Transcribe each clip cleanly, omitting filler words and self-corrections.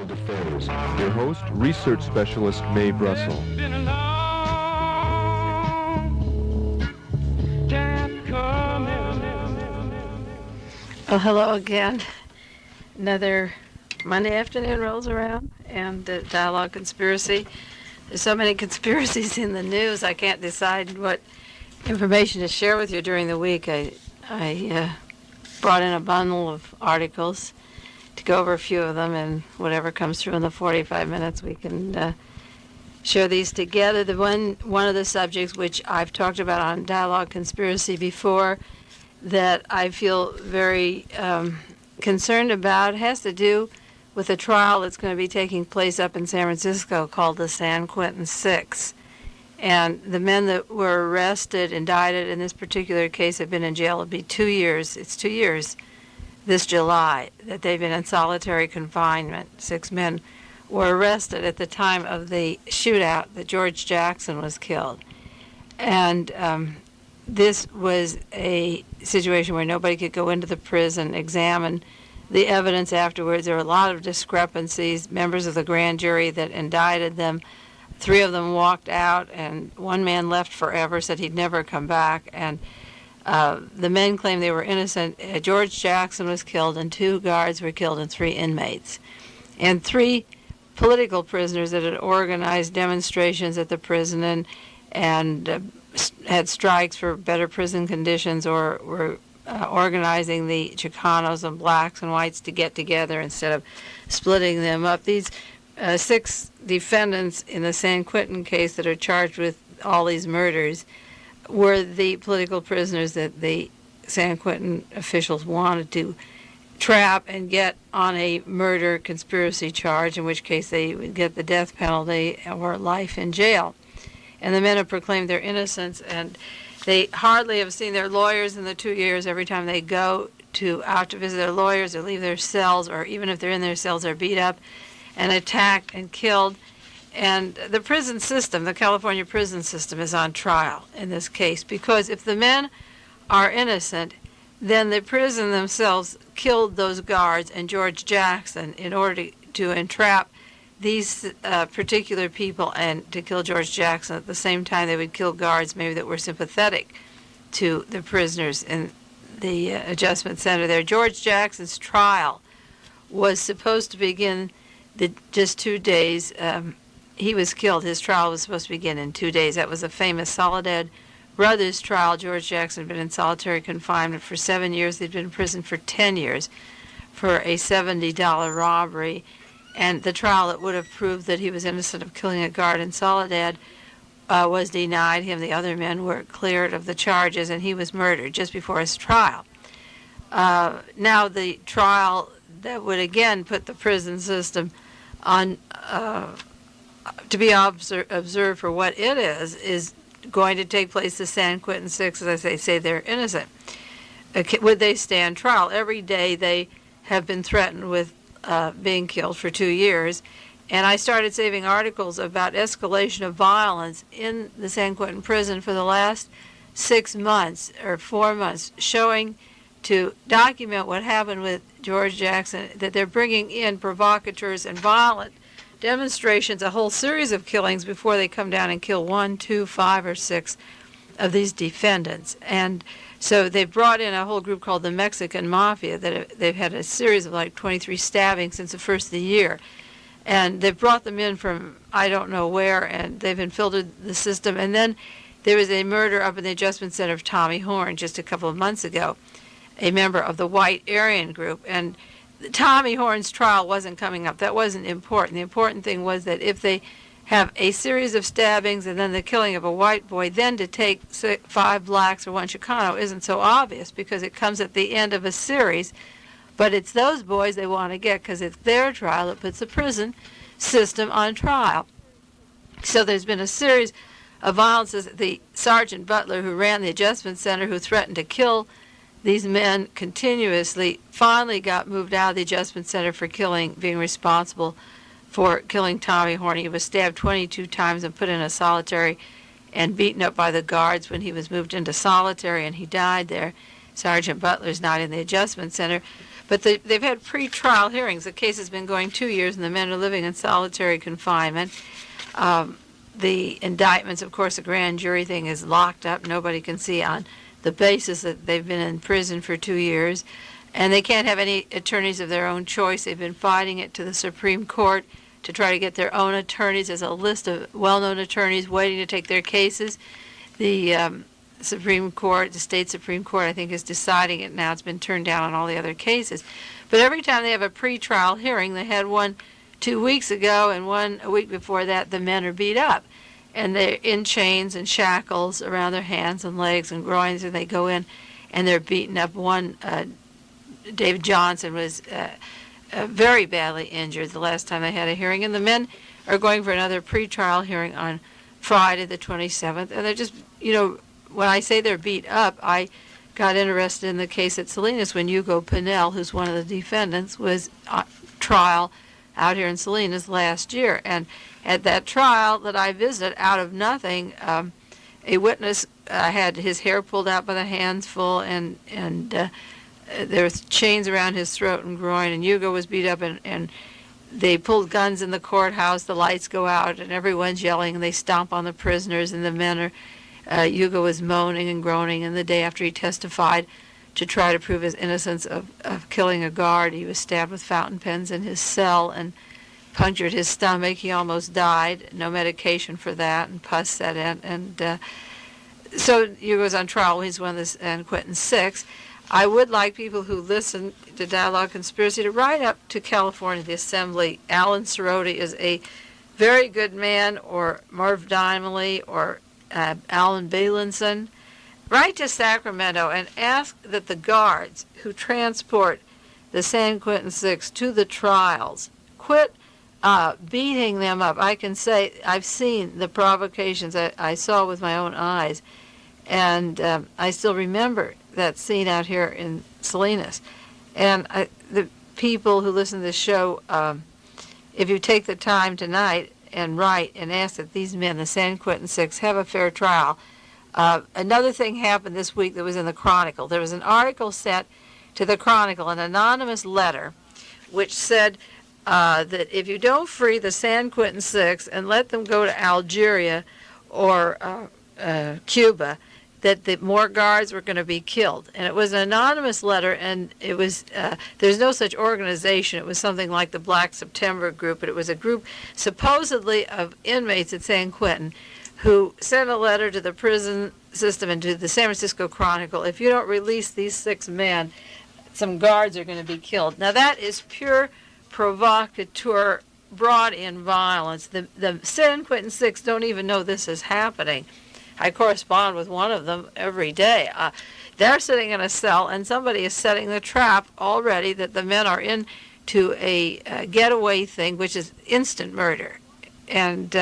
Current Affairs. Your host, research specialist Mae Brussell. Well, hello again. Another Monday afternoon rolls around, and Dialogue Conspiracy. There's so many conspiracies in the news, I can't decide what information to share with you during the week. I brought in a bundle of articles to go over a few of them, and whatever comes through in the 45 minutes, we can share these together. One of the subjects which I've talked about on Dialogue Conspiracy before that I feel very concerned about has to do with a trial that's going to be taking place up in San Francisco called the San Quentin Six. And the men that were arrested, indicted in this particular case have been in jail. It'll be 2 years. It's 2 years this July that they've been in solitary confinement. 6 men were arrested at the time of the shootout that George Jackson was killed. And this was a situation where nobody could go into the prison, examine the evidence afterwards. There were a lot of discrepancies. Members of the grand jury that indicted them, 3 of them walked out, and 1 man left forever, said he'd never come back. And the men claimed they were innocent. George Jackson was killed, and 2 guards were killed, and 3 inmates. And 3 political prisoners that had organized demonstrations at the prison and had strikes for better prison conditions, or were organizing the Chicanos and blacks and whites to get together instead of splitting them up. These 6 defendants in the San Quentin case that are charged with all these murders were the political prisoners that the San Quentin officials wanted to trap and get on a murder conspiracy charge, in which case they would get the death penalty or life in jail. And the men have proclaimed their innocence, and they hardly have seen their lawyers in the 2 years. Every time they go out to visit their lawyers or leave their cells, or even if they're in their cells, they're beat up and attacked and killed. And the prison system, the California prison system, is on trial in this case, because if the men are innocent, then the prison themselves killed those guards and George Jackson in order to entrap these particular people and to kill George Jackson. At the same time, they would kill guards maybe that were sympathetic to the prisoners in the adjustment center there. George Jackson's trial was supposed to begin just 2 days. He was killed. His trial was supposed to begin in 2 days. That was a famous Soledad Brothers trial. George Jackson had been in solitary confinement for 7 years. He'd been in prison for 10 years for a $70 robbery. And the trial that would have proved that he was innocent of killing a guard in Soledad was denied him. The other men were cleared of the charges, and he was murdered just before his trial. Now the trial that would again put the prison system on to be observed for what it is going to take place. The San Quentin Six, as I say they're innocent. Would they stand trial? Every day they have been threatened with being killed for 2 years. And I started saving articles about escalation of violence in the San Quentin prison for the last 6 months or 4 months, showing to document what happened with George Jackson, that they're bringing in provocateurs and violent demonstrations, a whole series of killings before they come down and kill 1, 2, 5, or 6 of these defendants. And so they brought in a whole group called the Mexican Mafia that they've had a series of like 23 stabbings since the first of the year. And they've brought them in from I don't know where, and they've infiltrated the system. And then there was a murder up in the adjustment center of Tommy Horn just a couple of months ago, a member of the White Aryan group. And Tommy Horn's trial wasn't coming up. That wasn't important. The important thing was that if they have a series of stabbings and then the killing of a white boy, then to take 5 blacks or 1 Chicano isn't so obvious, because it comes at the end of a series. But it's those boys they want to get, because it's their trial that puts the prison system on trial. So there's been a series of violences. The Sergeant Butler, who ran the adjustment center, who threatened to kill these men continuously, finally got moved out of the adjustment center for being responsible for killing Tommy Horn. He was stabbed 22 times and put in a solitary and beaten up by the guards when he was moved into solitary, and he died there. Sergeant Butler's not in the adjustment center. But they've had pre-trial hearings. The case has been going 2 years, and the men are living in solitary confinement. The indictments, of course, the grand jury thing is locked up. Nobody can see on the basis that they've been in prison for 2 years. And they can't have any attorneys of their own choice. They've been fighting it to the Supreme Court to try to get their own attorneys. There's a list of well-known attorneys waiting to take their cases. The Supreme Court, the state Supreme Court, I think, is deciding it now. It's been turned down on all the other cases. But every time they have a pre-trial hearing, they had one 2 weeks ago and one a week before that, the men are beat up. And they're in chains and shackles around their hands and legs and groins, and they go in and they're beaten up. One, David Johnson, was very badly injured the last time they had a hearing. And the men are going for another pre-trial hearing on Friday the 27th. And they're just, when I say they're beat up, I got interested in the case at Salinas when Hugo Pinell, who's one of the defendants, was on trial out here in Salinas last year. And at that trial that I visited, out of nothing, a witness had his hair pulled out by the hands full, and there was chains around his throat and groin, and Hugo was beat up, and they pulled guns in the courthouse, the lights go out, and everyone's yelling, and they stomp on the prisoners, and the men are, Hugo was moaning and groaning, and the day after he testified to try to prove his innocence of killing a guard, he was stabbed with fountain pens in his cell and punctured his stomach. He almost died, no medication for that, and pus set in, and so Hugo's on trial. He's one of the San Quentin Six. I would like people who listen to Dialogue Conspiracy to write up to California, the Assembly. Alan Cerroti is a very good man, or Marv Dymally, or Alan Bailinson. Write to Sacramento and ask that the guards who transport the San Quentin Six to the trials quit beating them up. I can say I've seen the provocations I saw with my own eyes, and I still remember that scene out here in Salinas. And the people who listen to this show, if you take the time tonight and write and ask that these men, the San Quentin Six, have a fair trial. Another thing happened this week that was in the Chronicle. There was an article sent to the Chronicle, an anonymous letter, which said that if you don't free the San Quentin Six and let them go to Algeria or Cuba, that the more guards were going to be killed. And it was an anonymous letter, and it was there's no such organization. It was something like the Black September group, but it was a group supposedly of inmates at San Quentin who sent a letter to the prison system and to the San Francisco Chronicle: if you don't release these 6 men, some guards are going to be killed. Now that is pure provocateur, brought in violence. The San Quentin Six don't even know this is happening. I correspond with one of them every day. They're sitting in a cell, and somebody is setting the trap already that the men are into a getaway thing, which is instant murder. And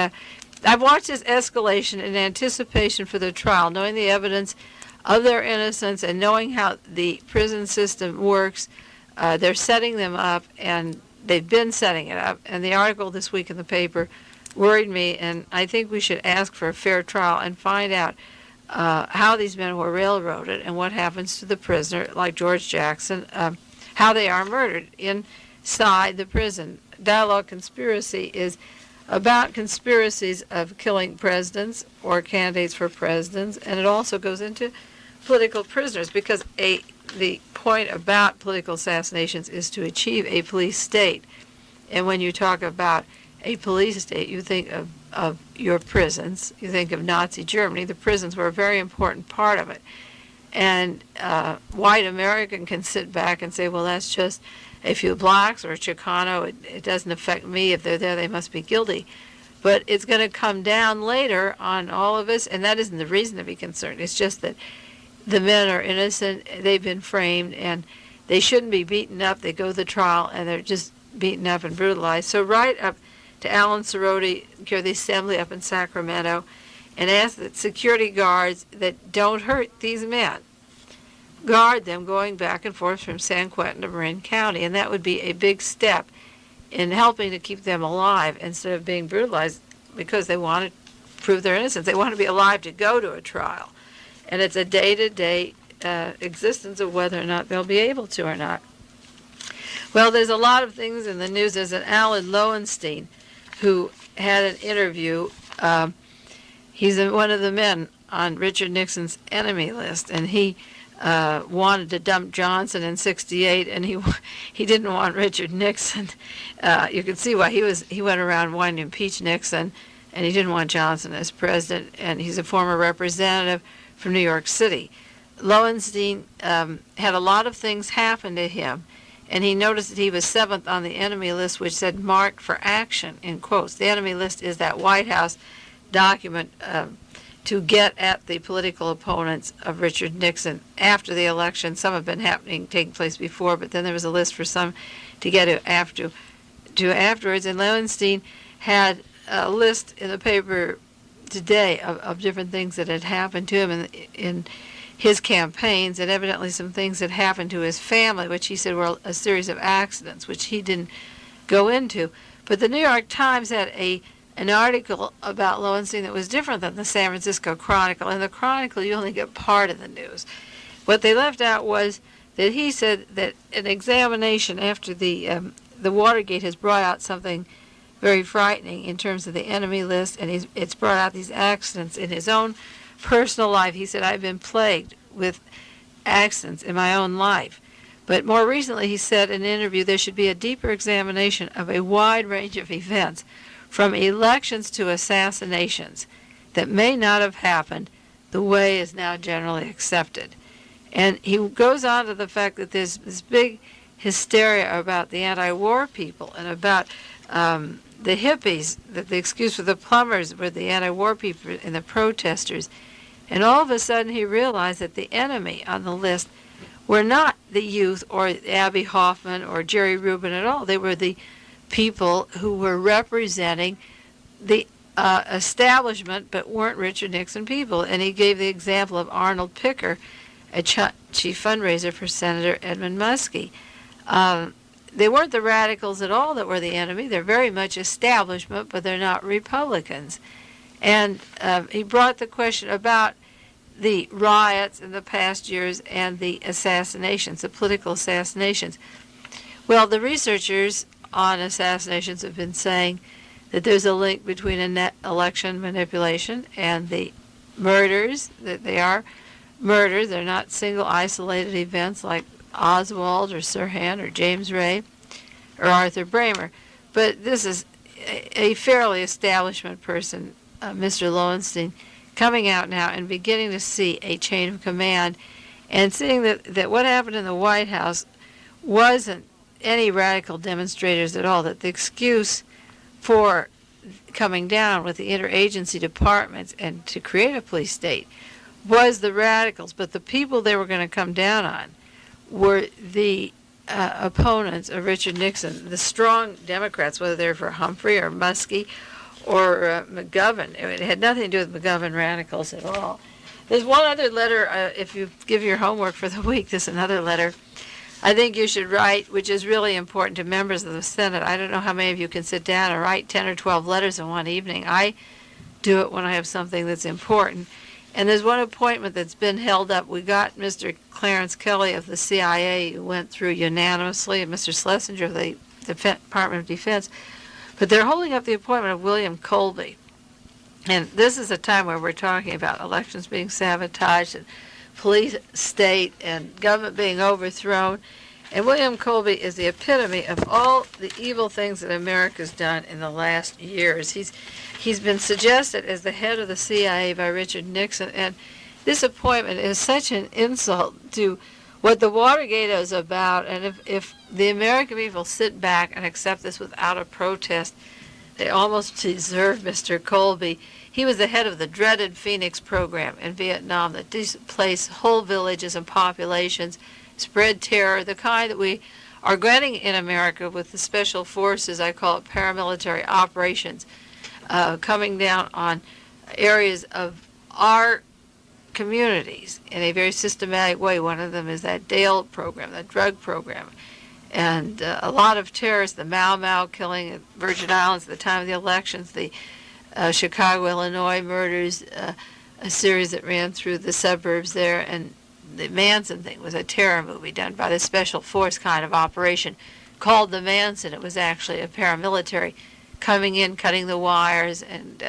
I've watched this escalation in anticipation for the trial, knowing the evidence of their innocence and knowing how the prison system works. They're setting them up, and they've been setting it up. And the article this week in the paper worried me, and I think we should ask for a fair trial and find out how these men were railroaded and what happens to the prisoner, like George Jackson, how they are murdered inside the prison. Dialogue Conspiracy is about conspiracies of killing presidents or candidates for presidents, and it also goes into political prisoners, because the point about political assassinations is to achieve a police state. And when you talk about a police state, you think of your prisons. You think of Nazi Germany. The prisons were a very important part of it. And white American can sit back and say, well, that's just a few blacks or a Chicano. It doesn't affect me. If they're there, they must be guilty. But it's going to come down later on all of us, and that isn't the reason to be concerned. It's just that the men are innocent. They've been framed, and they shouldn't be beaten up. They go to the trial, and they're just beaten up and brutalized. So write up to Alan Cerroti, care of the Assembly up in Sacramento, and ask that security guards that don't hurt these men guard them going back and forth from San Quentin to Marin County. And that would be a big step in helping to keep them alive instead of being brutalized because they want to prove their innocence. They want to be alive to go to a trial. And it's a day-to-day existence of whether or not they'll be able to or not. Well, there's a lot of things in the news. There's an Alan Lowenstein who had an interview. He's one of the men on Richard Nixon's enemy list, and he wanted to dump Johnson in '68, and he didn't want Richard Nixon. You can see why he went around wanting to impeach Nixon, and he didn't want Johnson as president. And he's a former representative from New York City. Lowenstein had a lot of things happen to him, and he noticed that he was 7th on the enemy list, which said "marked for action" in quotes. The enemy list is that White House document to get at the political opponents of Richard Nixon after the election. Some have been taking place before, but then there was a list for some to get to afterwards. And Lowenstein had a list in the paper today of different things that had happened to him in his campaigns, and evidently some things that happened to his family, which he said were a series of accidents, which he didn't go into. But the New York Times had an article about Lowenstein that was different than the San Francisco Chronicle. In the Chronicle, you only get part of the news. What they left out was that he said that an examination after the Watergate has brought out something very frightening in terms of the enemy list, and it's brought out these accidents in his own personal life. He said, "I've been plagued with accidents in my own life." But more recently, he said in an interview, there should be a deeper examination of a wide range of events, from elections to assassinations, that may not have happened the way is now generally accepted. And he goes on to the fact that there's this big hysteria about the anti-war people and about the hippies, that the excuse for the plumbers were the anti-war people and the protesters. And all of a sudden he realized that the enemy on the list were not the youth or Abby Hoffman or Jerry Rubin at all. They were the people who were representing the establishment but weren't Richard Nixon people. And he gave the example of Arnold Picker, a chief fundraiser for Senator Edmund Muskie. They weren't the radicals at all that were the enemy. They're very much establishment, but they're not Republicans. And he brought the question about the riots in the past years and the assassinations, the political assassinations. Well, the researchers on assassinations have been saying that there's a link between election manipulation and the murders, that they are murders. They're not single isolated events like Oswald or Sirhan or James Ray or Arthur Bramer. But this is a fairly establishment person, Mr. Lowenstein, coming out now and beginning to see a chain of command and seeing that what happened in the White House wasn't any radical demonstrators at all, that the excuse for coming down with the interagency departments and to create a police state was the radicals, but the people they were going to come down on were the opponents of Richard Nixon, the strong Democrats, whether they're for Humphrey or Muskie or McGovern. It had nothing to do with McGovern radicals at all. There's one other letter, if you give your homework for the week, there's another letter I think you should write, which is really important to members of the Senate. I don't know how many of you can sit down and write 10 or 12 letters in one evening. I do it when I have something that's important. And there's one appointment that's been held up. We got Mr. Clarence Kelly of the CIA, who went through unanimously, and Mr. Schlesinger of the Department of Defense. But they're holding up the appointment of William Colby. And this is a time where we're talking about elections being sabotaged and police state and government being overthrown. And William Colby is the epitome of all the evil things that America's done in the last years. He's been suggested as the head of the CIA by Richard Nixon, and this appointment is such an insult to what the Watergate is about. And if the American people sit back and accept this without a protest, they almost deserve Mr. Colby. He was the head of the dreaded Phoenix program in Vietnam that displaced whole villages and populations, spread terror, the kind that we are getting in America with the special forces, I call it paramilitary operations, coming down on areas of our communities in a very systematic way. One of them is that Dale program, that drug program. And a lot of terrorists, the Mau Mau killing at Virgin Islands at the time of the elections, the Chicago, Illinois murders, a series that ran through the suburbs there, and the Manson thing was a terror movie done by the special force kind of operation called the Manson, it was actually a paramilitary coming in, cutting the wires, and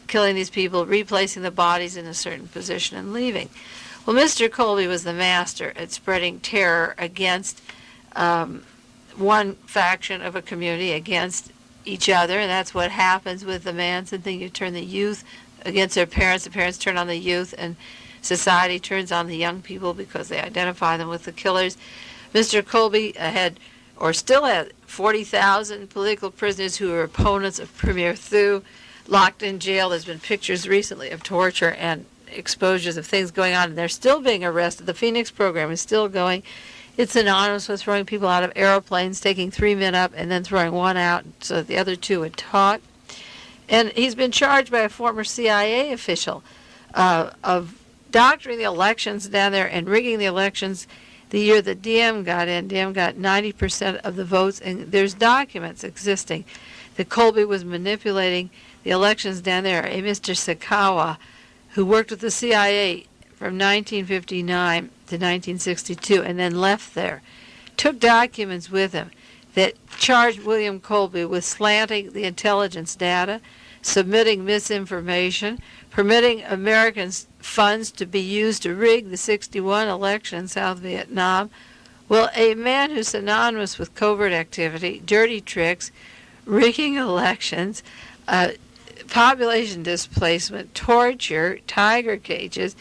killing these people, replacing the bodies in a certain position, and leaving. Well, Mr. Colby was the master at spreading terror against one faction of a community against each other, and that's what happens with the Manson thing. You turn the youth against their parents, the parents turn on the youth, and society turns on the young people because they identify them with the killers. Mr. Colby had, or still had, 40,000 political prisoners who were opponents of Premier Thieu locked in jail. There's been pictures recently of torture and exposures of things going on, and they're still being arrested. The Phoenix program is still going. It's synonymous with throwing people out of airplanes, taking 3 men up and then throwing one out so that the other 2 would talk. And he's been charged by a former CIA official of doctoring the elections down there and rigging the elections the year that Diem got in. Diem got 90% of the votes, and there's documents existing that Colby was manipulating the elections down there. A Mr. Sakawa, who worked with the CIA from 1959 to 1962 and then left there, took documents with him that charged William Colby with slanting the intelligence data, submitting misinformation, permitting American funds to be used to rig the 61 election in South Vietnam. Well, a man who's synonymous with covert activity, dirty tricks, rigging elections, population displacement, torture, tiger cages,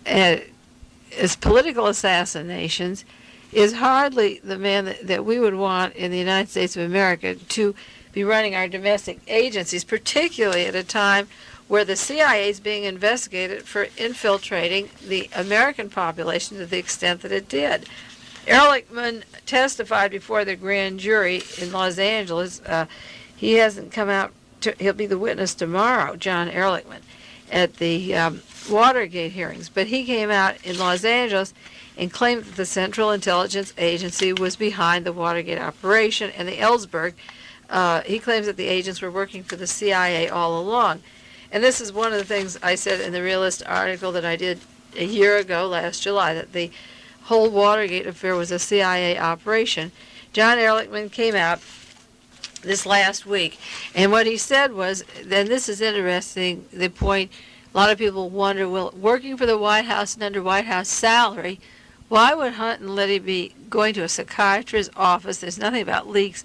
as political assassinations, is hardly the man that we would want in the United States of America to be running our domestic agencies, particularly at a time where the CIA is being investigated for infiltrating the American population to the extent that it did. Ehrlichman testified before the grand jury in Los Angeles. He hasn't come out. He'll be the witness tomorrow, John Ehrlichman, at the Watergate hearings. But he came out in Los Angeles and claimed that the Central Intelligence Agency was behind the Watergate operation and the Ellsberg. He claims that the agents were working for the CIA all along. And this is one of the things I said in the Realist article that I did a year ago, last July, that the whole Watergate affair was a CIA operation. John Ehrlichman came out this last week, and what he said was, and this is interesting, the point, a lot of people wonder, well, working for the White House and under White House salary, why would Hunt and Liddy be going to a psychiatrist's office? There's nothing about leaks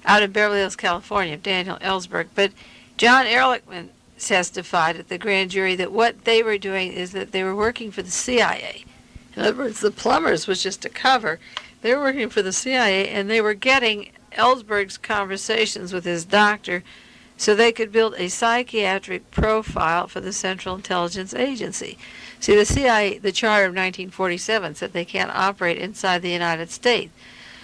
out in Beverly Hills, California, of Daniel Ellsberg. But John Ehrlichman testified at the grand jury that what they were doing is that they were working for the CIA. In other words, the plumbers was just a cover. They were working for the CIA, and they were getting Ellsberg's conversations with his doctor so they could build a psychiatric profile for the Central Intelligence Agency. See, the CIA, the Charter of 1947, said they can't operate inside the United States.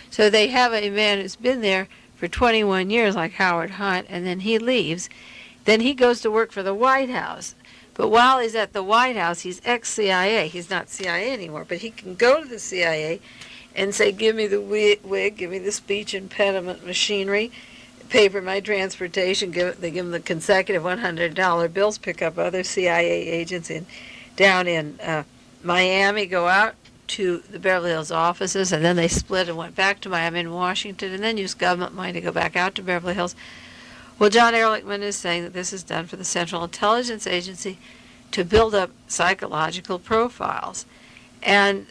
So they have a man who's been there for 21 years, like Howard Hunt, and then he leaves. Then he goes to work for the White House. But while he's at the White House, he's ex-CIA. He's not CIA anymore, but he can go to the CIA and say, give me the wig, give me the speech impediment machinery, pay for my transportation. They give him the consecutive $100 bills, pick up other CIA agents down in Miami, go out to the Beverly Hills offices, and then they split and went back to Miami and Washington, and then used government money to go back out to Beverly Hills. Well, John Ehrlichman is saying that this is done for the Central Intelligence Agency to build up psychological profiles. And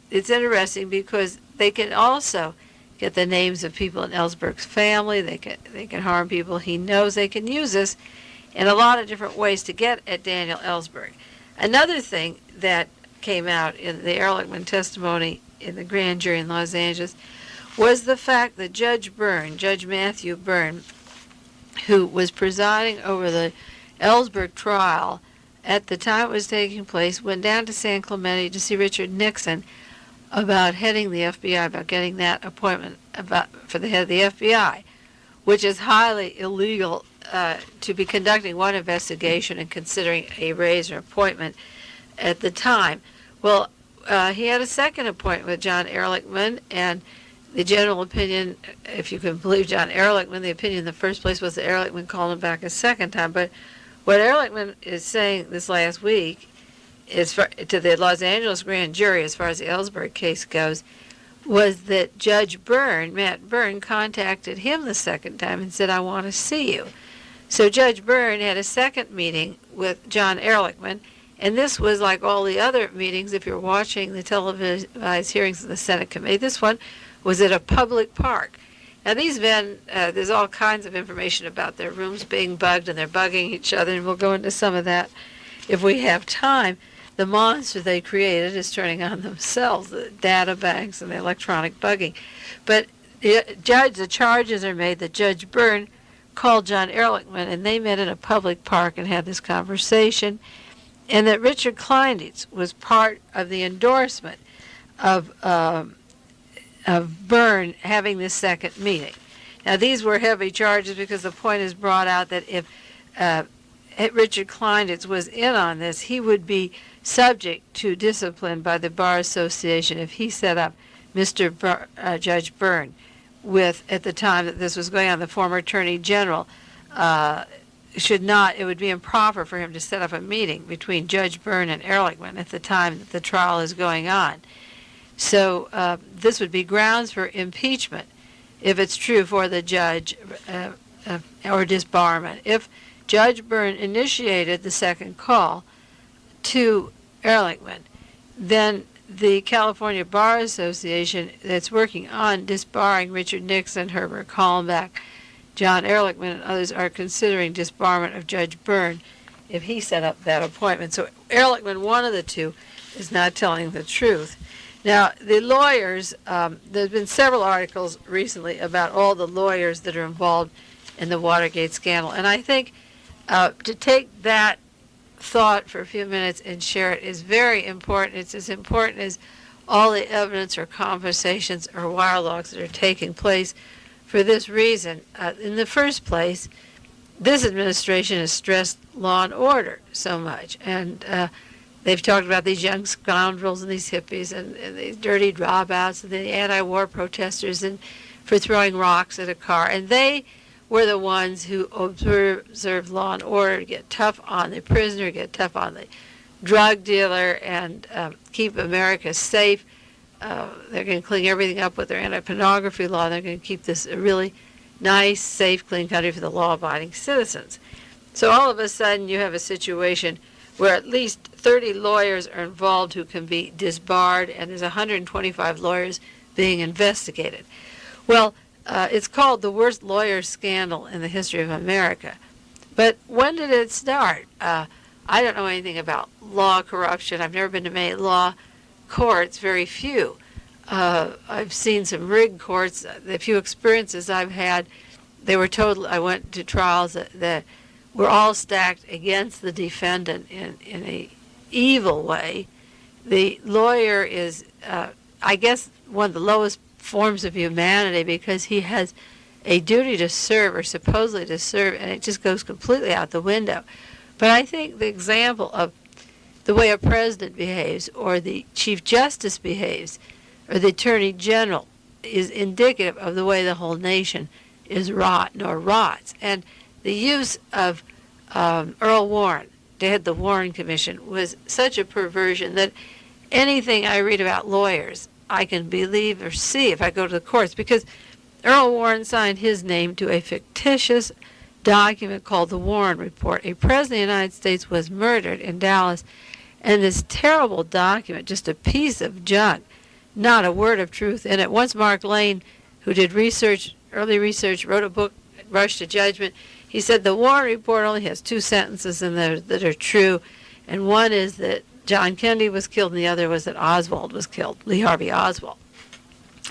it's interesting because they can also get the names of people in Ellsberg's family. They can harm people he knows. They can use this in a lot of different ways to get at Daniel Ellsberg. Another thing that came out in the Ehrlichman testimony in the grand jury in Los Angeles was the fact that Judge Matthew Byrne, who was presiding over the Ellsberg trial at the time it was taking place, went down to San Clemente to see Richard Nixon about heading the FBI, about getting that appointment for the head of the FBI, which is highly illegal to be conducting one investigation and considering a raise or appointment at the time. Well, he had a second appointment with John Ehrlichman, and the general opinion, if you can believe John Ehrlichman, the opinion in the first place was that Ehrlichman called him back a second time. But what Ehrlichman is saying this last week is to the Los Angeles grand jury, as far as the Ellsberg case goes, was that Judge Byrne, Matt Byrne, contacted him the second time and said, I want to see you. So Judge Byrne had a second meeting with John Ehrlichman, and this was like all the other meetings, if you're watching the televised hearings of the Senate committee, this one was at a public park. Now these men, there's all kinds of information about their rooms being bugged, and they're bugging each other, and we'll go into some of that if we have time. The monster they created is turning on themselves, the data banks and the electronic bugging. But the charges are made that Judge Byrne called John Ehrlichman, and they met in a public park and had this conversation, and that Richard Kleindienst was part of the endorsement of Byrne having this second meeting. Now, these were heavy charges because the point is brought out that if Richard Kleindienst was in on this, he would be subject to discipline by the Bar Association if he set up Judge Byrne with, at the time that this was going on, the former Attorney General it would be improper for him to set up a meeting between Judge Byrne and Ehrlichman at the time that the trial is going on. So this would be grounds for impeachment if it's true for the judge or disbarment. If Judge Byrne initiated the second call to Ehrlichman, then the California Bar Association that's working on disbarring Richard Nixon, Herbert Kallenbach, John Ehrlichman, and others are considering disbarment of Judge Byrne if he set up that appointment. So Ehrlichman, one of the two, is not telling the truth. Now, the lawyers, there's been several articles recently about all the lawyers that are involved in the Watergate scandal, and I think to take that thought for a few minutes and share it is very important. It's as important as all the evidence or conversations or wire logs that are taking place for this reason. In the first place, this administration has stressed law and order so much, and they've talked about these young scoundrels and these hippies and these dirty dropouts and the anti-war protesters and for throwing rocks at a car, and they were the ones who observed law and order, get tough on the prisoner, get tough on the drug dealer, and keep America safe. They're going to clean everything up with their anti-pornography law. They're going to keep this a really nice, safe, clean country for the law-abiding citizens. So all of a sudden you have a situation where at least 30 lawyers are involved who can be disbarred, and there's 125 lawyers being investigated. Well, it's called the worst lawyer scandal in the history of America. But when did it start? I don't know anything about law corruption. I've never been to many law courts, very few. I've seen some rigged courts. The few experiences I've had, they were total. I went to trials that were all stacked against the defendant in a evil way. The lawyer is, I guess, one of the lowest forms of humanity because he has a duty to serve or supposedly to serve, and it just goes completely out the window. But I think the example of the way a president behaves or the Chief Justice behaves or the Attorney General is indicative of the way the whole nation is rotten or rots. And the use of Earl Warren to head the Warren Commission was such a perversion that anything I read about lawyers I can believe or see if I go to the courts, because Earl Warren signed his name to a fictitious document called the Warren Report. A president of the United States was murdered in Dallas, and this terrible document, just a piece of junk, not a word of truth in it. Once Mark Lane, who did research, early research, wrote a book, Rush to Judgment, he said the Warren Report only has two sentences in there that are true, and one is that John Kennedy was killed, and the other was that Oswald was killed, Lee Harvey Oswald.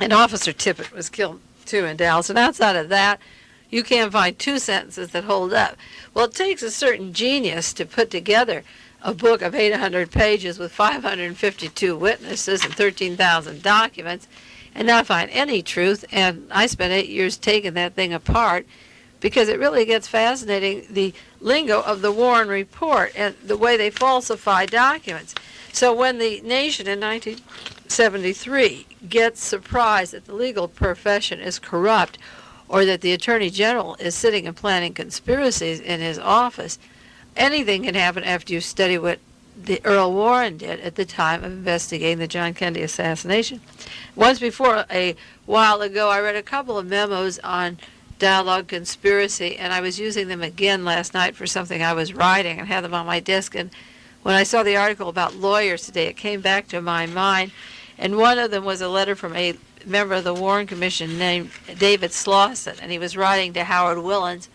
And Officer Tippit was killed, too, in Dallas. And outside of that, you can't find two sentences that hold up. Well, it takes a certain genius to put together a book of 800 pages with 552 witnesses and 13,000 documents and not find any truth. And I spent 8 years taking that thing apart because it really gets fascinating, the lingo of the Warren Report and the way they falsify documents. So when the nation in 1973 gets surprised that the legal profession is corrupt or that the Attorney General is sitting and planning conspiracies in his office, anything can happen after you study what the Earl Warren did at the time of investigating the John Kennedy assassination. Once before, a while ago, I read a couple of memos on dialogue conspiracy, and I was using them again last night for something I was writing and had them on my desk. And when I saw the article about lawyers today, it came back to my mind. And one of them was a letter from a member of the Warren Commission named David Slauson, and he was writing to Howard Willans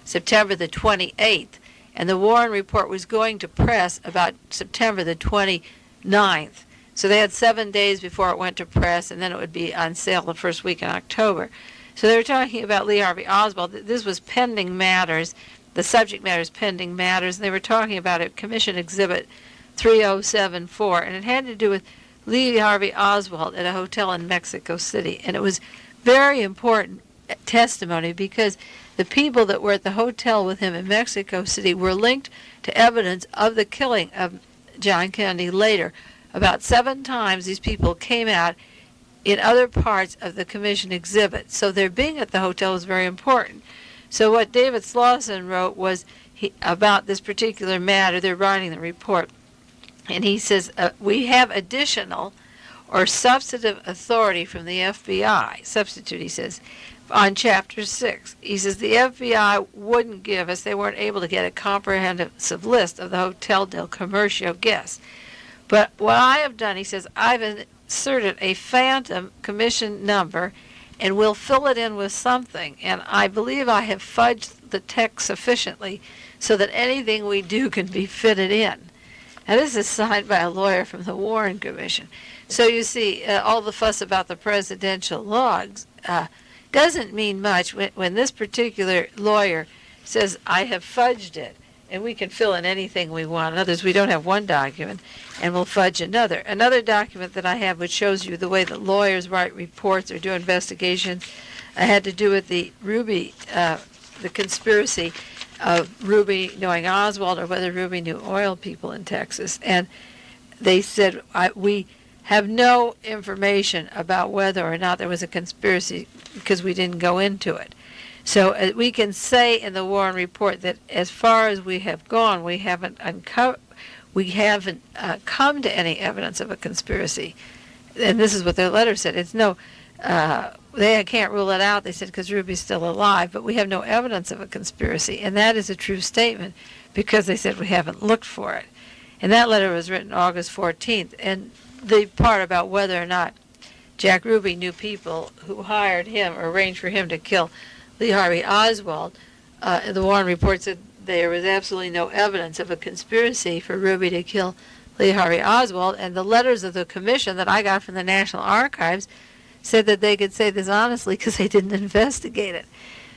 September the 28th. And the Warren report was going to press about September the 29th. So they had 7 days before it went to press, and then it would be on sale the first week in October. So they were talking about Lee Harvey Oswald. This was pending matters. The subject matter is pending matters. And they were talking about it, Commission Exhibit 3074, and it had to do with Lee Harvey Oswald at a hotel in Mexico City. And it was very important testimony because the people that were at the hotel with him in Mexico City were linked to evidence of the killing of John Kennedy later. About 7 times these people came out in other parts of the commission exhibit. So their being at the hotel was very important. So what David Slauson wrote was about this particular matter. They're writing the report. And he says, we have additional or substantive authority from the FBI. Substitute, he says, on Chapter 6. He says the FBI wouldn't give us, they weren't able to get a comprehensive list of the Hotel del Comercio guests. But what I have done, he says, I've inserted a phantom commission number and we'll fill it in with something. And I believe I have fudged the text sufficiently so that anything we do can be fitted in. Now, this is signed by a lawyer from the Warren Commission. So you see, all the fuss about the presidential logs doesn't mean much when this particular lawyer says, I have fudged it, and we can fill in anything we want. In other words, we don't have one document, and we'll fudge another. Another document that I have which shows you the way that lawyers write reports or do investigations had to do with the Ruby, the conspiracy of Ruby knowing Oswald or whether Ruby knew oil people in Texas. And they said, we have no information about whether or not there was a conspiracy because we didn't go into it. So we can say in the Warren report that as far as we have gone, we haven't come to any evidence of a conspiracy. And this is what their letter said. It's no, they can't rule it out, they said, because Ruby's still alive, but we have no evidence of a conspiracy. And that is a true statement because they said we haven't looked for it. And that letter was written August 14th. And the part about whether or not Jack Ruby knew people who hired him or arranged for him to kill Lee Harvey Oswald, the Warren report said there was absolutely no evidence of a conspiracy for Ruby to kill Lee Harvey Oswald. And the letters of the commission that I got from the National Archives said that they could say this honestly because they didn't investigate it.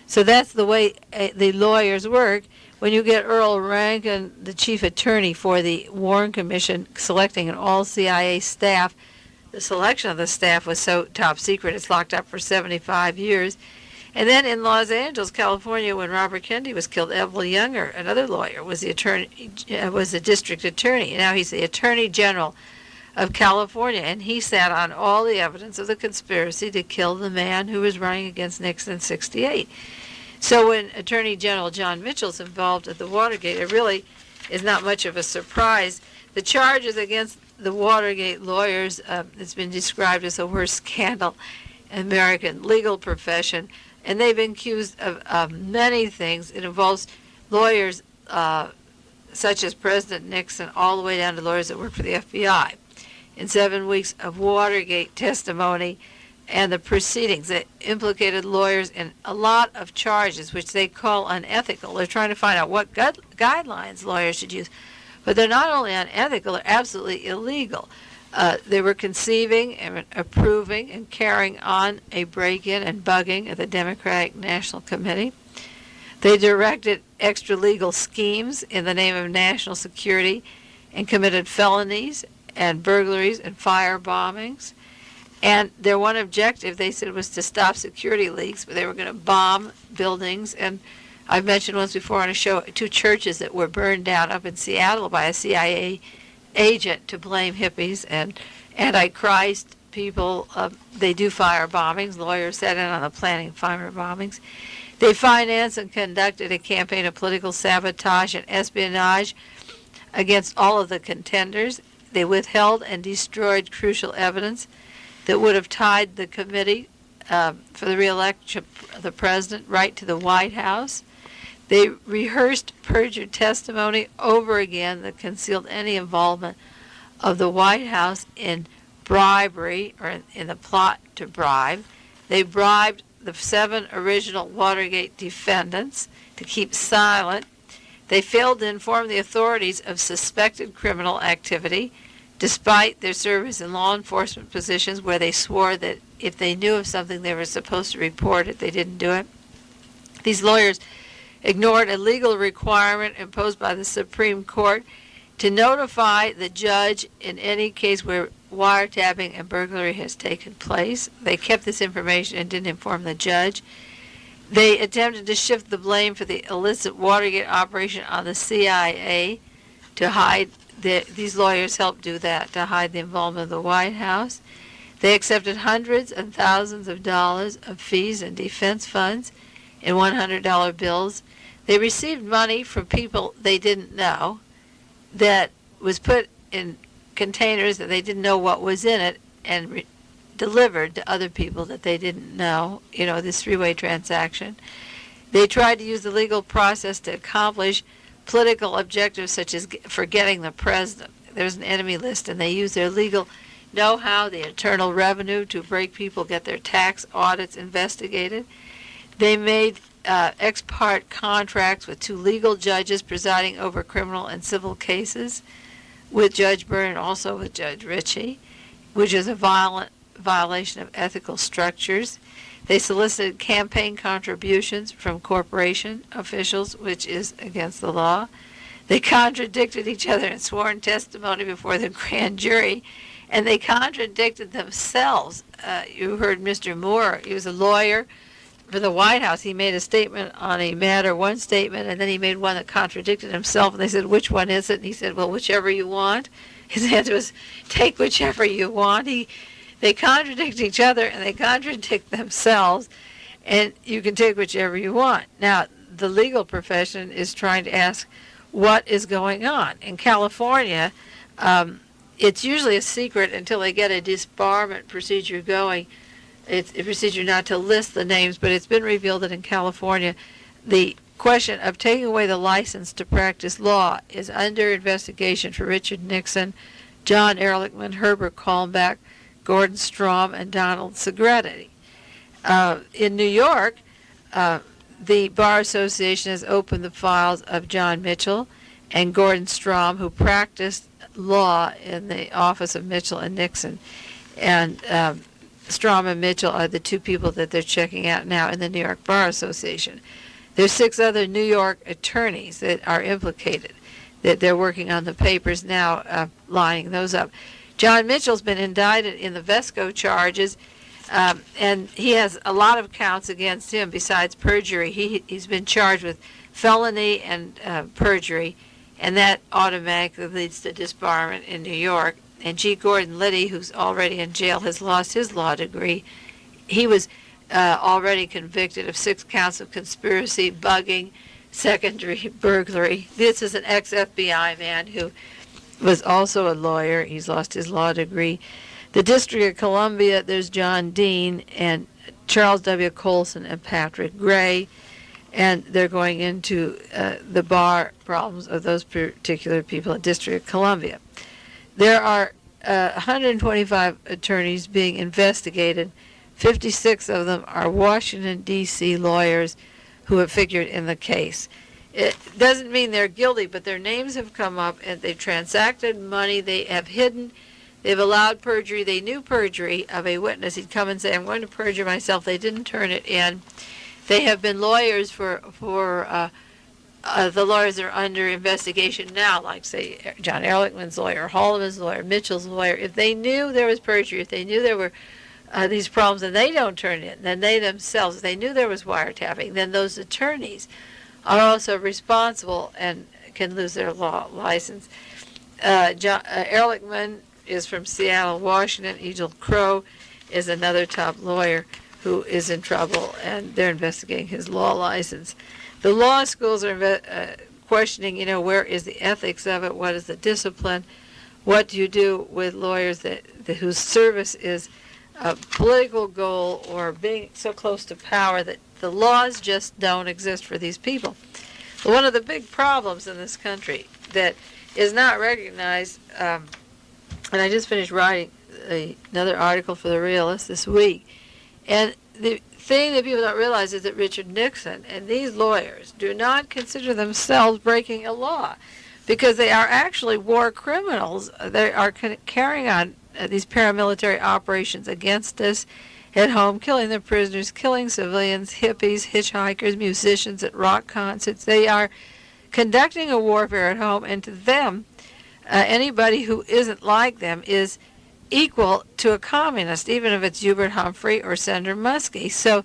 So that's the way the lawyers work. When you get Earl Rankin, the chief attorney for the Warren Commission, selecting an all-CIA staff, the selection of the staff was so top secret it's locked up for 75 years. And then in Los Angeles, California, when Robert Kennedy was killed, Evel Younger, another lawyer, was the district attorney. And now he's the Attorney General of California, and he sat on all the evidence of the conspiracy to kill the man who was running against Nixon in '68. So when Attorney General John Mitchell's involved at the Watergate, it really is not much of a surprise. The charges against the Watergate lawyers, it's been described as the worst scandal in the American legal profession, and they've been accused of many things. It involves lawyers such as President Nixon, all the way down to lawyers that work for the FBI. In 7 weeks of Watergate testimony and the proceedings that implicated lawyers in a lot of charges, which they call unethical. They're trying to find out what guidelines lawyers should use. But they're not only unethical, they're absolutely illegal. They were conceiving and approving and carrying on a break-in and bugging at the Democratic National Committee. They directed extra-legal schemes in the name of national security and committed felonies and burglaries and fire bombings. And their one objective, they said, was to stop security leaks, but they were going to bomb buildings. And I've mentioned once before on a show 2 churches that were burned down up in Seattle by a CIA agent to blame hippies and Antichrist people. They do fire bombings. Lawyers sat in on the planning of fire bombings. They financed and conducted a campaign of political sabotage and espionage against all of the contenders. They withheld and destroyed crucial evidence that would have tied the committee for the re-election of the president right to the White House. They rehearsed perjured testimony over again that concealed any involvement of the White House in bribery or in the plot to bribe. They bribed the 7 original Watergate defendants to keep silent. They failed to inform the authorities of suspected criminal activity, despite their service in law enforcement positions where they swore that if they knew of something they were supposed to report it, they didn't do it. These lawyers ignored a legal requirement imposed by the Supreme Court to notify the judge in any case where wiretapping and burglary has taken place. They kept this information and didn't inform the judge. They attempted to shift the blame for the illicit Watergate operation on the CIA to hide these lawyers helped do that, to hide the involvement of the White House. They accepted hundreds and thousands of dollars of fees and defense funds in $100 bills. They received money from people they didn't know that was put in containers that they didn't know what was in it and delivered to other people that they didn't know, this three-way transaction. They tried to use the legal process to accomplish political objectives such as forgetting the president. There's an enemy list, and they used their legal know-how, the Internal Revenue, to break people, get their tax audits investigated. They made ex parte contracts with 2 legal judges presiding over criminal and civil cases, with Judge Byrne and also with Judge Ritchie, which is a violent violation of ethical structures. They solicited campaign contributions from corporation officials, which is against the law. They contradicted each other in sworn testimony before the grand jury, and they contradicted themselves. You heard Mr. Moore. He was a lawyer for the White House. He made a statement on a matter, one statement, and then he made one that contradicted himself. And they said, which one is it? And he said, well, whichever you want. His answer was, take whichever you want. They contradict each other and they contradict themselves, and you can take whichever you want. Now, the legal profession is trying to ask what is going on. In California, it's usually a secret until they get a disbarment procedure going. It's a procedure not to list the names, but it's been revealed that in California, the question of taking away the license to practice law is under investigation for Richard Nixon, John Ehrlichman, Herbert Kalmbach, Gordon Strom, and Donald Segretti. In New York, the Bar Association has opened the files of John Mitchell and Gordon Strom, who practiced law in the office of Mitchell and Nixon. And Strom and Mitchell are the 2 people that they're checking out now in the New York Bar Association. There's 6 other New York attorneys that are implicated, that they're working on the papers now, lining those up. John Mitchell's been indicted in the Vesco charges, and he has a lot of counts against him besides perjury. He's been charged with felony and perjury, and that automatically leads to disbarment in New York. And G. Gordon Liddy, who's already in jail, has lost his law degree. He was already convicted of 6 counts of conspiracy, bugging, secondary burglary. This is an ex-FBI man who was also a lawyer. He's lost his law degree. The District of Columbia, there's John Dean and Charles W. Colson and Patrick Gray, and they're going into the bar problems of those particular people in District of Columbia. There are 125 attorneys being investigated. 56 of them are Washington, D.C. lawyers who have figured in the case. It doesn't mean they're guilty, but their names have come up, and they've transacted money, they have hidden, they've allowed perjury. They knew perjury of a witness. He'd come and say, I'm going to perjure myself. They didn't turn it in. They have been lawyers for the lawyers that are under investigation now, like, say, John Ehrlichman's lawyer, Haldeman's lawyer, Mitchell's lawyer. If they knew there was perjury, if they knew there were these problems and they don't turn it in, then they themselves, if they knew there was wiretapping, then those attorneys are also responsible and can lose their law license. Ehrlichman is from Seattle, Washington. Egil Crow is another top lawyer who is in trouble, and they're investigating his law license. The law schools are questioning, where is the ethics of it? What is the discipline? What do you do with lawyers whose service is a political goal or being so close to power that the laws just don't exist for these people? But one of the big problems in this country that is not recognized, and I just finished writing another article for The Realist this week, and the thing that people don't realize is that Richard Nixon and these lawyers do not consider themselves breaking a law, because they are actually war criminals. They are carrying on these paramilitary operations against us at home, killing their prisoners, killing civilians, hippies, hitchhikers, musicians at rock concerts. They are conducting a warfare at home, and to them, anybody who isn't like them is equal to a communist, even if it's Hubert Humphrey or Senator Muskie. So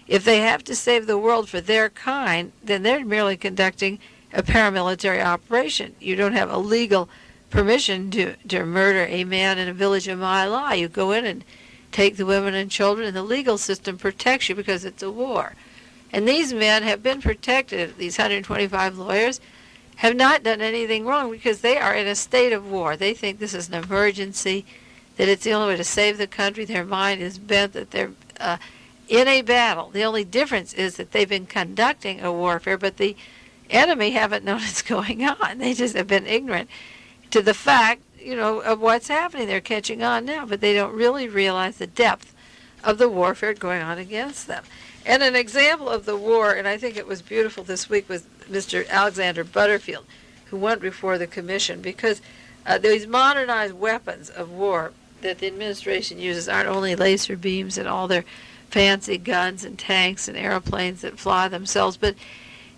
if they have to save the world for their kind, then they're merely conducting a paramilitary operation. You don't have a legal permission to murder a man in a village of my law. You go in and take the women and children, and the legal system protects you because it's a war. And these men have been protected. These 125 lawyers have not done anything wrong because they are in a state of war. They think this is an emergency, that it's the only way to save the country. Their mind is bent that they're in a battle. The only difference is that they've been conducting a warfare, but the enemy haven't known it's going on. They just have been ignorant to the fact, of what's happening. They're catching on now, but they don't really realize the depth of the warfare going on against them. And an example of the war, and I think it was beautiful this week, was Mr. Alexander Butterfield, who went before the commission, because these modernized weapons of war that the administration uses aren't only laser beams and all their fancy guns and tanks and airplanes that fly themselves, but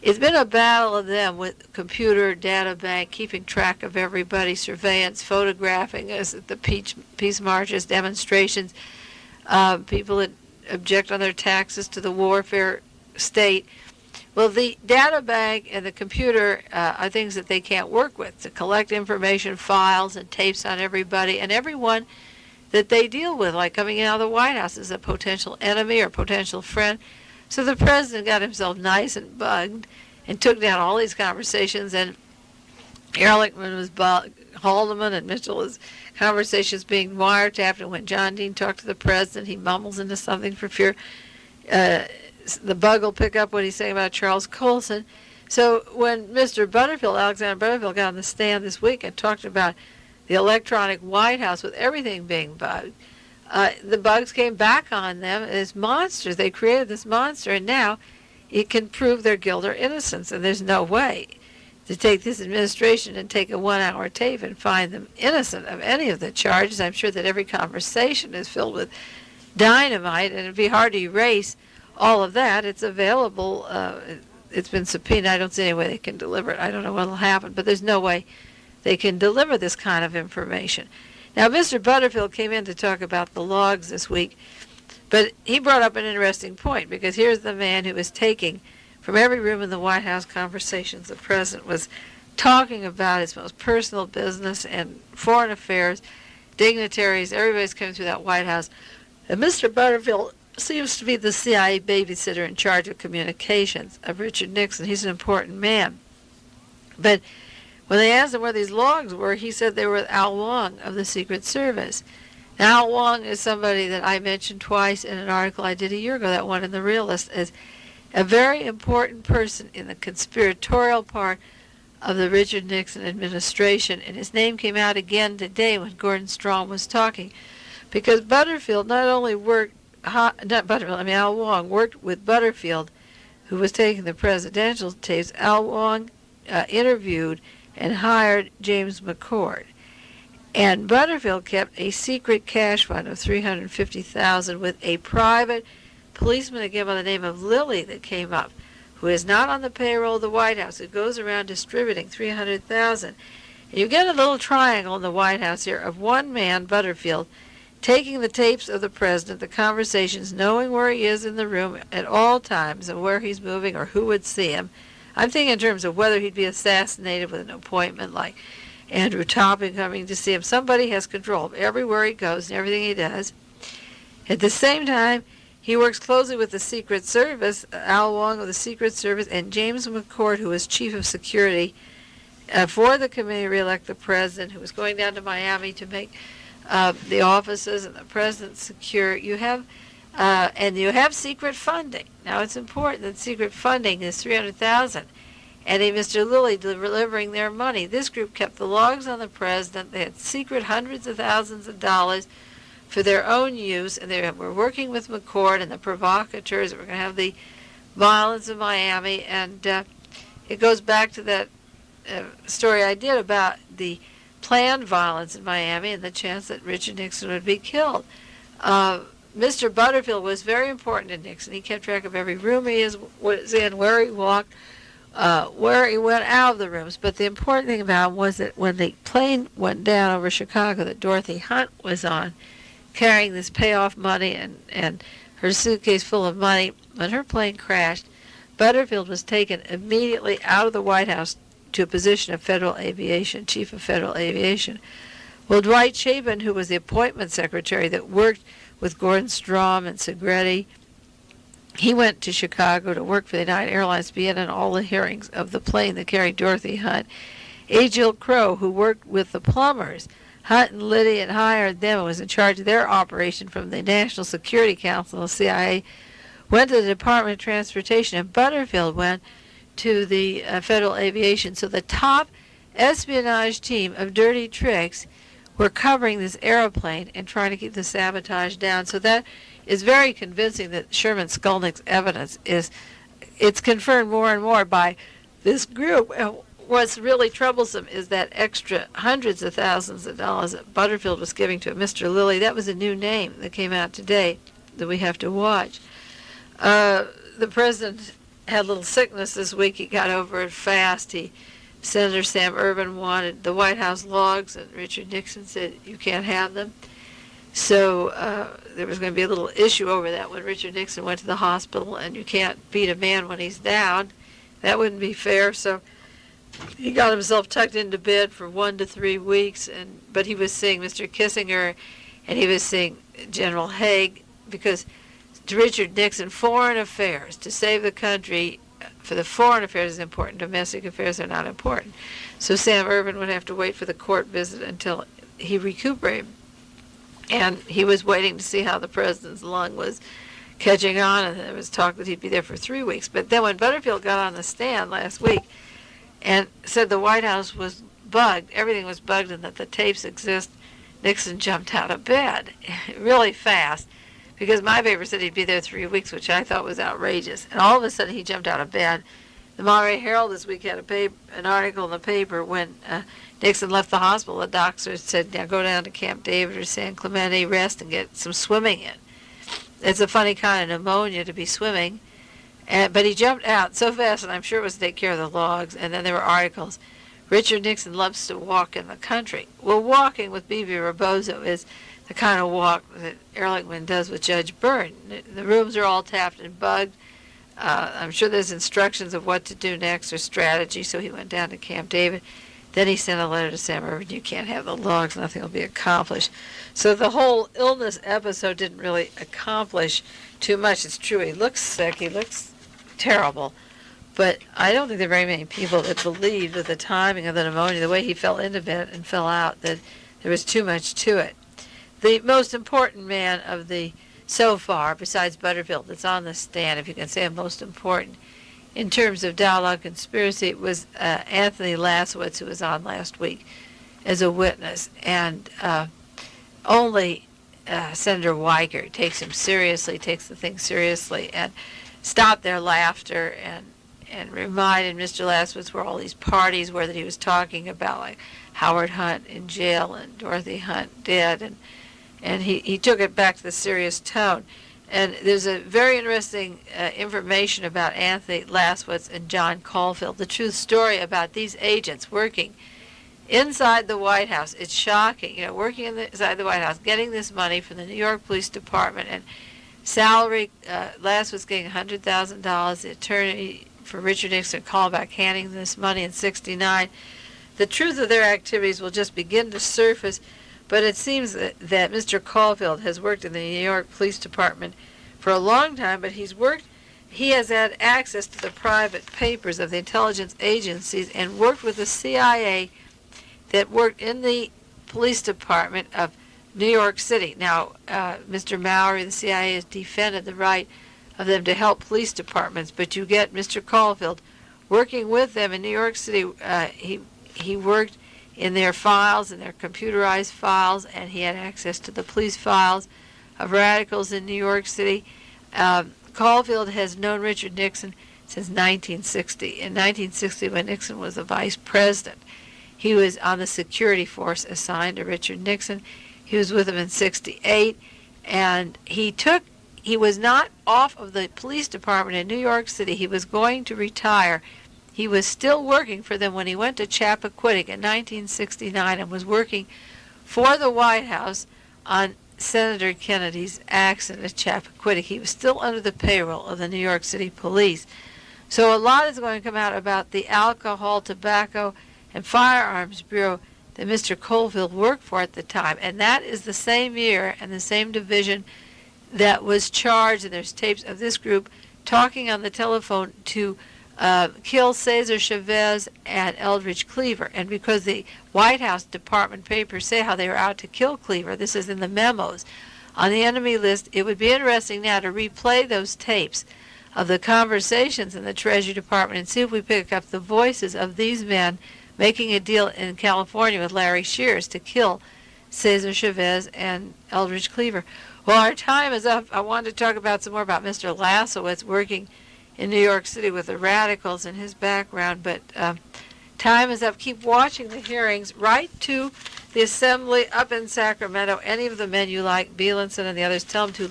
it's been a battle of them with computer, data bank, keeping track of everybody, surveillance, photographing us at the peace marches, demonstrations, people that object on their taxes to the warfare state. Well, the data bank and the computer are things that they can't work with, to collect information, files, and tapes on everybody and everyone that they deal with, like coming out of the White House as a potential enemy or potential friend. So the president got himself nice and bugged and took down all these conversations, and Ehrlichman was Haldeman and Mitchell's conversations being wiretapped, and when John Dean talked to the president, he mumbles into something for fear the bug will pick up what he's saying about Charles Colson. So when Mr. Butterfield, Alexander Butterfield, got on the stand this week and talked about the electronic White House with everything being bugged, the bugs came back on them as monsters. They created this monster, and now it can prove their guilt or innocence, and there's no way to take this administration and take a 1-hour tape and find them innocent of any of the charges. I'm sure that every conversation is filled with dynamite, and it'd be hard to erase all of that. It's available. It's been subpoenaed. I don't see any way they can deliver it. I don't know what will happen, but there's no way they can deliver this kind of information. Now, Mr. Butterfield came in to talk about the logs this week, but he brought up an interesting point, because here's the man who was taking from every room in the White House conversations. The president was talking about his most personal business and foreign affairs, dignitaries, everybody's coming through that White House. And Mr. Butterfield seems to be the CIA babysitter in charge of communications of Richard Nixon. He's an important man. But when they asked him where these logs were, he said they were with Al Wong of the Secret Service. Now, Al Wong is somebody that I mentioned twice in an article I did a year ago, that one in The Realist, as a very important person in the conspiratorial part of the Richard Nixon administration. And his name came out again today when Gordon Strong was talking, because Butterfield not only worked, Al Wong worked with Butterfield, who was taking the presidential tapes. Al Wong interviewed and hired James McCord. And Butterfield kept a secret cash fund of $350,000 with a private policeman, again by the name of Lilly, that came up, who is not on the payroll of the White House, who goes around distributing $300,000. And you get a little triangle in the White House here of one man, Butterfield, taking the tapes of the president, the conversations, knowing where he is in the room at all times and where he's moving or who would see him. I'm thinking in terms of whether he'd be assassinated with an appointment like Andrew Topping coming to see him. Somebody has control of everywhere he goes and everything he does. At the same time, He works closely with the Secret Service, Al Wong of the Secret Service, and James McCord, who was chief of security for the committee to re-elect the president, who was going down to Miami to make the offices and the president secure. You have secret funding. Now it's important that secret funding is $300,000, and Mr. Lilly delivering their money. This group kept the logs on the president. They had secret hundreds of thousands of dollars for their own use, and they were working with McCord and the provocateurs that were going to have the violence in Miami. And it goes back to that story I did about the planned violence in Miami and the chance that Richard Nixon would be killed. Mr. Butterfield was very important to Nixon. He kept track of every room he was in, where he walked, where he went out of the rooms. But the important thing about him was that when the plane went down over Chicago that Dorothy Hunt was on, carrying this payoff money and her suitcase full of money, when her plane crashed, Butterfield was taken immediately out of the White House to a position of federal aviation, chief of federal aviation. Well, Dwight Chapin, who was the appointment secretary that worked with Gordon Strom and Segretti, he went to Chicago to work for the United Airlines to be in on all the hearings of the plane that carried Dorothy Hunt. A. Jill Crow, who worked with the plumbers, Hunt and Liddy had hired them and was in charge of their operation from the National Security Council, the CIA, went to the Department of Transportation, and Butterfield went to the Federal Aviation. So the top espionage team of dirty tricks were covering this airplane and trying to keep the sabotage down. So that is very convincing that Sherman Skolnick's evidence it's confirmed more and more by this group. What's really troublesome is that extra hundreds of thousands of dollars that Butterfield was giving to Mr. Lilly. That was a new name that came out today that we have to watch. The president had a little sickness this week. He got over it fast. Senator Sam Ervin wanted the White House logs, and Richard Nixon said, you can't have them. So there was going to be a little issue over that when Richard Nixon went to the hospital, and you can't beat a man when he's down. That wouldn't be fair. So he got himself tucked into bed for 1 to 3 weeks, but he was seeing Mr. Kissinger, and he was seeing General Haig, because to Richard Nixon, foreign affairs, to save the country, for the foreign affairs is important, domestic affairs are not important. So Sam Ervin would have to wait for the court visit until he recuperated. And he was waiting to see how the president's lung was catching on, and there was talk that he'd be there for 3 weeks. But then when Butterfield got on the stand last week and said the White House was bugged, everything was bugged, and that the tapes exist, Nixon jumped out of bed really fast, because my paper said he'd be there 3 weeks, which I thought was outrageous. And all of a sudden he jumped out of bed. The Monterey Herald this week had an article in the paper when Nixon left the hospital. The doctor said, now go down to Camp David or San Clemente, rest, and get some swimming in. It's a funny kind of pneumonia to be swimming. But he jumped out so fast, and I'm sure it was to take care of the logs. And then there were articles. Richard Nixon loves to walk in the country. Well, walking with Bibi Rebozo is the kind of walk that Ehrlichman does with Judge Byrne. The rooms are all tapped and bugged. I'm sure there's instructions of what to do next or strategy, so he went down to Camp David. Then he sent a letter to Sam Ervin, you can't have the logs, nothing will be accomplished. So the whole illness episode didn't really accomplish too much. It's true, he looks sick, he looks terrible, but I don't think there are very many people that believe that the timing of the pneumonia, the way he fell into bed and fell out, that there was too much to it. The most important man of the so far, besides Butterfield, that's on the stand, if you can say a most important, in terms of dialogue conspiracy, was Anthony Laswitz, who was on last week as a witness. And only Senator Weicker takes him seriously, takes the thing seriously, and stopped their laughter and reminded Mr. Laswitz where all these parties were that he was talking about, like Howard Hunt in jail and Dorothy Hunt dead, and he took it back to the serious tone. And there's a very interesting information about Anthony Laswitz and John Caulfield, the true story about these agents working inside the White House. It's shocking, working inside the White House, getting this money from the New York Police Department, and salary, Laswitz getting $100,000, the attorney for Richard Nixon called back handing this money in '69. The truth of their activities will just begin to surface. But it seems that Mr. Caulfield has worked in the New York Police Department for a long time, but he has had access to the private papers of the intelligence agencies and worked with the CIA that worked in the police department of New York City. Now, Mr. Mowry, the CIA, has defended the right of them to help police departments, but you get Mr. Caulfield working with them in New York City. He worked in their files, in their computerized files, and he had access to the police files of radicals in New York City. Caulfield has known Richard Nixon since 1960. In 1960, when Nixon was the vice president, he was on the security force assigned to Richard Nixon. He was with him in 68, and he was not off of the police department in New York City. He was going to retire. He was still working for them when he went to Chappaquiddick in 1969 and was working for the White House on Senator Kennedy's accident at Chappaquiddick. He was still under the payroll of the New York City police. So a lot is going to come out about the Alcohol, Tobacco, and Firearms Bureau that Mr. Caulfield worked for at the time. And that is the same year and the same division that was charged, and there's tapes of this group talking on the telephone to kill Cesar Chavez and Eldridge Cleaver. And because the White House Department papers say how they were out to kill Cleaver, this is in the memos on the enemy list, it would be interesting now to replay those tapes of the conversations in the Treasury Department and see if we pick up the voices of these men making a deal in California with Larry Shears to kill Cesar Chavez and Eldridge Cleaver. Well, our time is up. I wanted to talk about some more about Mr. Lasowitz working in New York City with the radicals and his background, but time is up. Keep watching the hearings. Write to the Assembly up in Sacramento, any of the men you like, Bielenson and the others, tell them to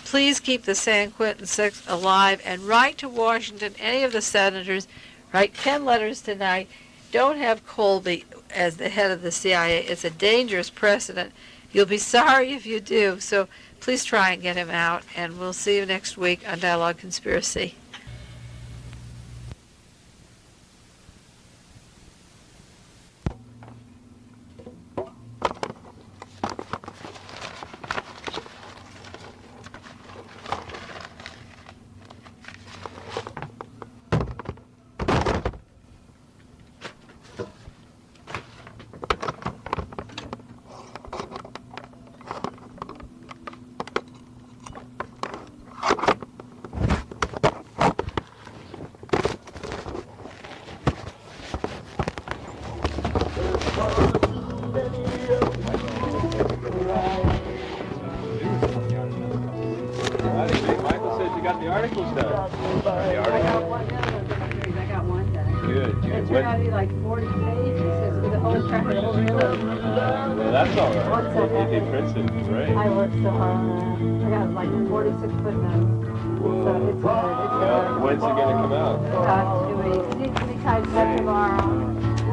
please keep the San Quentin Six alive, and write to Washington, any of the senators, write 10 letters tonight. Don't have Colby as the head of the CIA. It's a dangerous precedent. You'll be sorry if you do, so please try and get him out, and we'll see you next week on Dialogue Conspiracy. When's it going to come out? 2 weeks. It needs to be typed up tomorrow.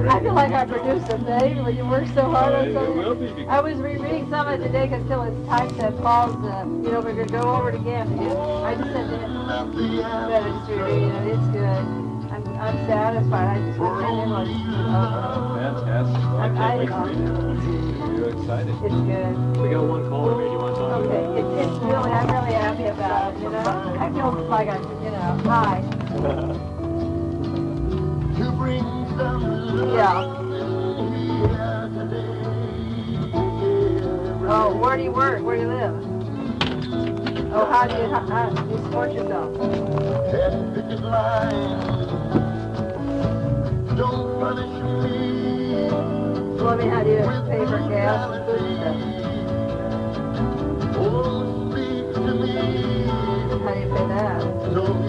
I feel like I produced a baby when you work so hard on something. It will be. I was rereading some of it today because till it's typed up, Paul's, we're going to go over it again. And I just said to him, better just reread it. It's good. I'm satisfied. I just went in and Fantastic. Well, I can't wait to read it. You're excited. It's good. We got one caller, maybe one time. Okay, it's really, I'm really happy about it, you know. I feel like I'm, high. Yeah. Oh, where do you work? Where do you live? Oh, how do you support yourself? Well, I mean, how do you pay for gas and food and stuff? How do you pay that? So what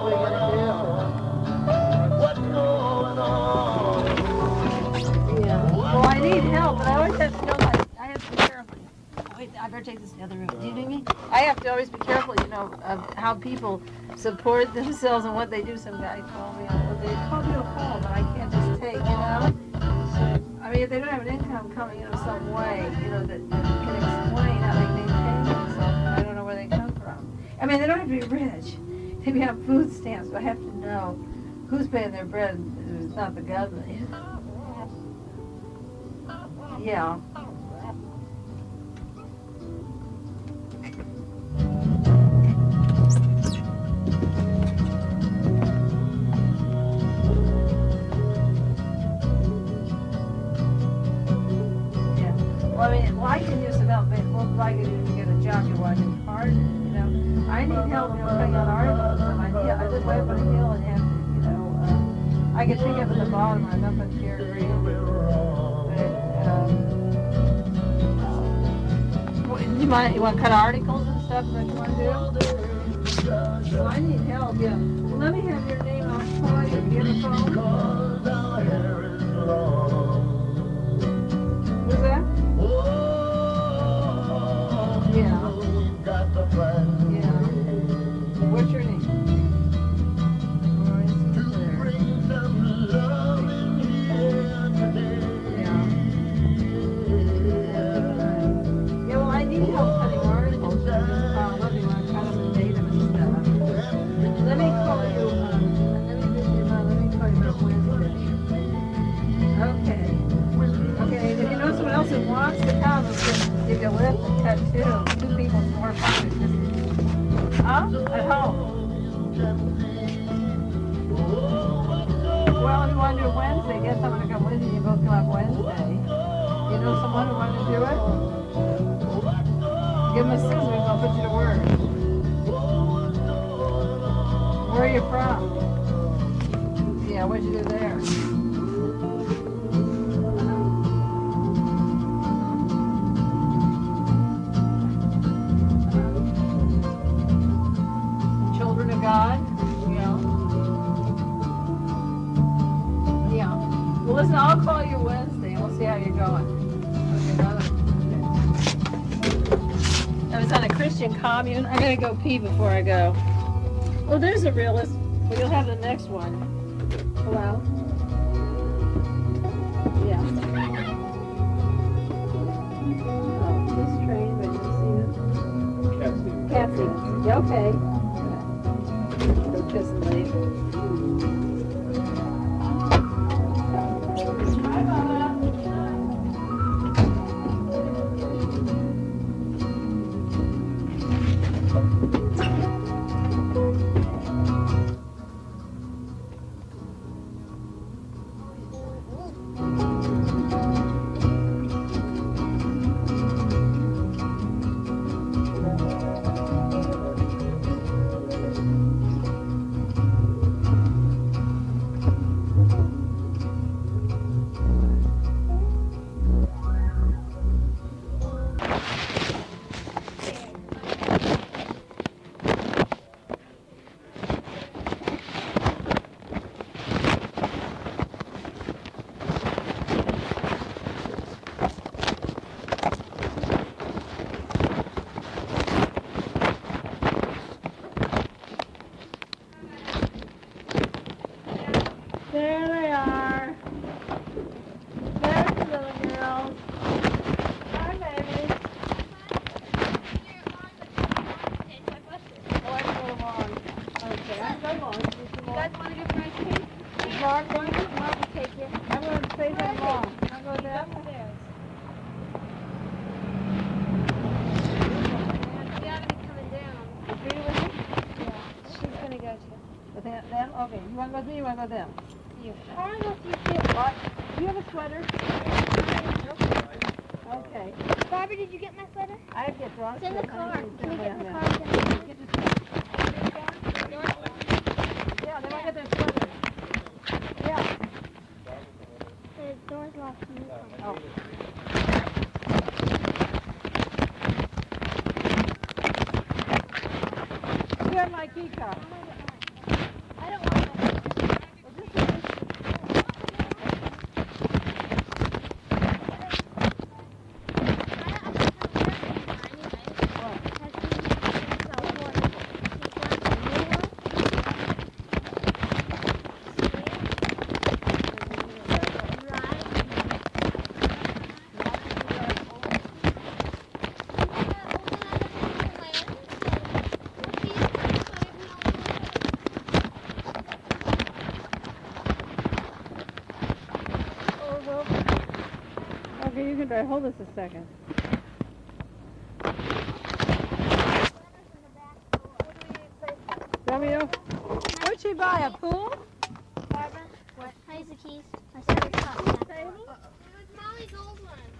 are you gonna do? Yeah. Well, I need help, but I always have to know, I have to be careful. Wait, I better take this to the other room. Do you need me? I have to always be careful, of how people support themselves and what they do. Some guy called me, they called me a call, but I can't just take, I mean, if they don't have an income coming in some way, that can explain how they maintain themselves, I don't know where they come from. I mean, they don't have to be rich. They have food stamps, but I have to know who's paying their bread. It's not the government. Yeah. I need help, putting out articles, and I just went up on a hill and have to, I could think of at the bottom, I'm up on Pier Green. You want to cut articles and stuff? Is that what you want to do? Well, I need help, yeah. Well, let me have your name. I'll call you. Do you have a phone? Who's that? Yeah. Yeah. What's your name? Give you a lift and cut two people's more fun. At home. Well, if you want to do it Wednesday, get someone to come with you. You both come up Wednesday. You know someone who wants to do it? Give them a scissors, I'll put you to work. Where are you from? Yeah, what'd you do there? God, yeah. Well, listen, I'll call you Wednesday and we'll see how you're going. Okay, I was on a Christian commune. I'm gonna go pee before I go. Well, there's a realist. Well, you'll have the next one. Hello? Yeah. Oh, this train, but you see it? Cat Stevens. Yeah, okay. Just leave. Bye, Mama. There they are. There's the little girls. Hi, baby. Oh, I can go along. Okay, I can go along. You guys want to get my tea? Is Mark going to? Mark will take you. I'm going to stay there long. Can I go there? She ought to be coming down. Is Rita with you? Yeah, she's going to go too. With them? Okay. You want to go with me or you want to go with them? You. I don't know if you feel What? Do you have a sweater? Okay. Barbara, did you get my sweater? I have to get drunk. It's in the car. Can we get in the car? Yeah, they want to get their sweaters. Yeah. The door's locked in the car. Oh. You have my key card. I don't want my Okay, you can drive. Hold this a second. Want me to? What'd she buy? A pool? Barbara, what? Here's the keys. My sweater's caught. It was Molly's old one.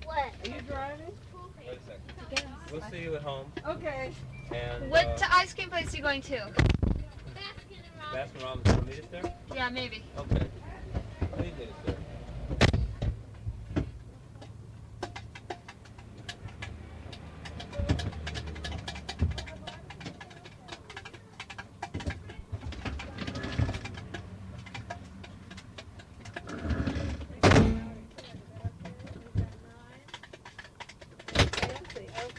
What? Are you driving? Pool paper. Wait a second. Get 'em We'll see you at home. Okay. And What ice cream place are you going to? Baskin Robbins, want to meet us there? Yeah, maybe. Okay. Please meet us there.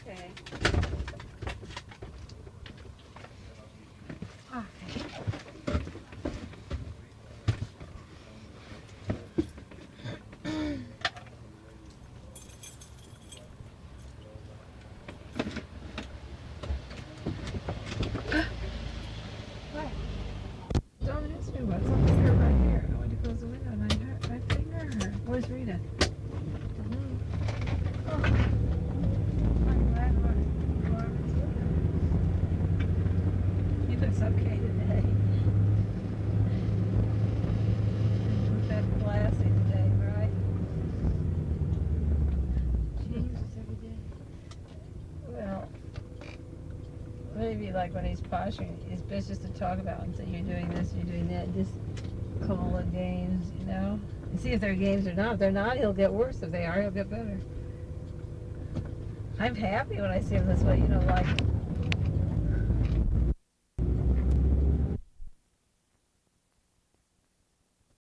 Okay. Don't ask me what's up here, right here. I went to close the window and I finger her. Where's Rita? Oh. I'm glad Marvin's with her. He looks okay today. Look that classy today, right? Changes every day. Well, maybe like when he's posturing, it's best just to talk about and say you're doing this, you're doing that, just call it games, you know? And see if they're games or not. If they're not, he'll get worse. If they are, he'll get better. I'm happy when I see him this way, you know, like